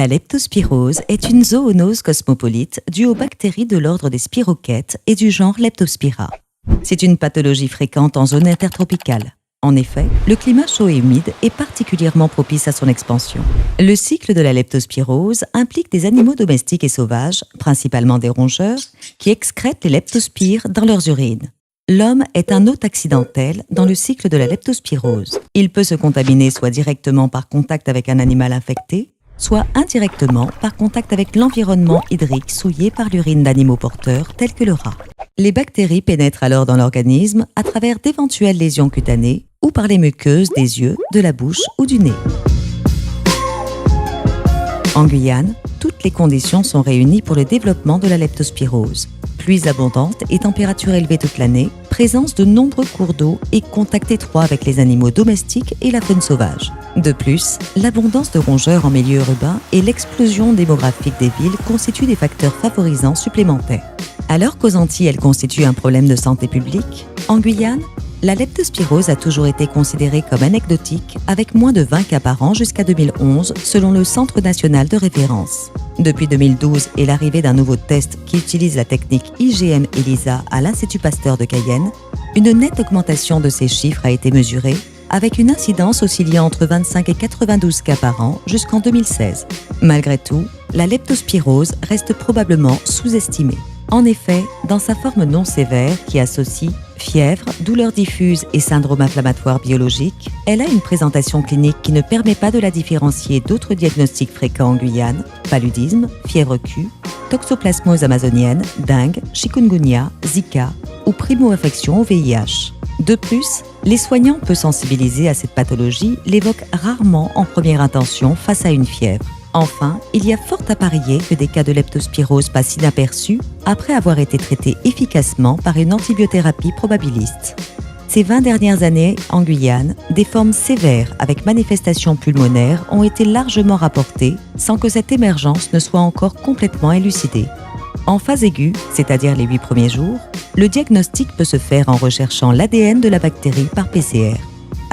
La leptospirose est une zoonose cosmopolite due aux bactéries de l'ordre des spirochètes et du genre Leptospira. C'est une pathologie fréquente en zone intertropicale. En effet, le climat chaud et humide est particulièrement propice à son expansion. Le cycle de la leptospirose implique des animaux domestiques et sauvages, principalement des rongeurs, qui excrètent les leptospires dans leurs urines. L'homme est un hôte accidentel dans le cycle de la leptospirose. Il peut se contaminer soit directement par contact avec un animal infecté, soit indirectement par contact avec l'environnement hydrique souillé par l'urine d'animaux porteurs tels que le rat. Les bactéries pénètrent alors dans l'organisme à travers d'éventuelles lésions cutanées ou par les muqueuses des yeux, de la bouche ou du nez. En Guyane, toutes les conditions sont réunies pour le développement de la leptospirose. Pluies abondantes et températures élevées toute l'année, présence de nombreux cours d'eau et contact étroit avec les animaux domestiques et la faune sauvage. De plus, l'abondance de rongeurs en milieu urbain et l'explosion démographique des villes constituent des facteurs favorisants supplémentaires. Alors qu'aux Antilles, elle constitue un problème de santé publique, en Guyane, la leptospirose a toujours été considérée comme anecdotique, avec moins de 20 cas par an jusqu'à 2011, selon le Centre national de référence. Depuis 2012 et l'arrivée d'un nouveau test qui utilise la technique IgM-ELISA à l'Institut Pasteur de Cayenne, une nette augmentation de ces chiffres a été mesurée, avec une incidence oscillant entre 25 et 92 cas par an jusqu'en 2016. Malgré tout, la leptospirose reste probablement sous-estimée. En effet, dans sa forme non sévère qui associe fièvre, douleurs diffuses et syndrome inflammatoire biologique, elle a une présentation clinique qui ne permet pas de la différencier d'autres diagnostics fréquents en Guyane, paludisme, fièvre Q, toxoplasmose amazonienne, dengue, chikungunya, Zika ou primo-infection au VIH. De plus, les soignants peu sensibilisés à cette pathologie l'évoquent rarement en première intention face à une fièvre. Enfin, il y a fort à parier que des cas de leptospirose passent inaperçus après avoir été traités efficacement par une antibiothérapie probabiliste. Ces 20 dernières années, en Guyane, des formes sévères avec manifestations pulmonaires ont été largement rapportées sans que cette émergence ne soit encore complètement élucidée. En phase aiguë, c'est-à-dire les 8 premiers jours, le diagnostic peut se faire en recherchant l'ADN de la bactérie par PCR.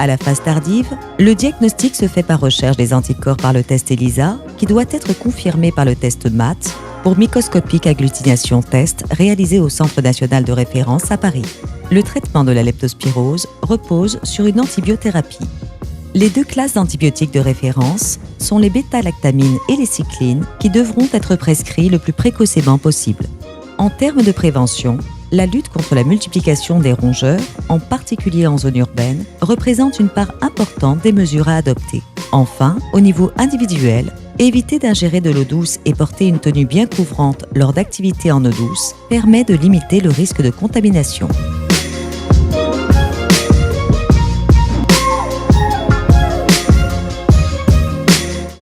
À la phase tardive, le diagnostic se fait par recherche des anticorps par le test ELISA, qui doit être confirmé par le test MAT pour microscopique agglutination test réalisé au Centre national de référence à Paris. Le traitement de la leptospirose repose sur une antibiothérapie. Les 2 classes d'antibiotiques de référence sont les bêta-lactamines et les cyclines qui devront être prescrits le plus précocement possible. En termes de prévention, la lutte contre la multiplication des rongeurs, en particulier en zone urbaine, représente une part importante des mesures à adopter. Enfin, au niveau individuel, éviter d'ingérer de l'eau douce et porter une tenue bien couvrante lors d'activités en eau douce permet de limiter le risque de contamination.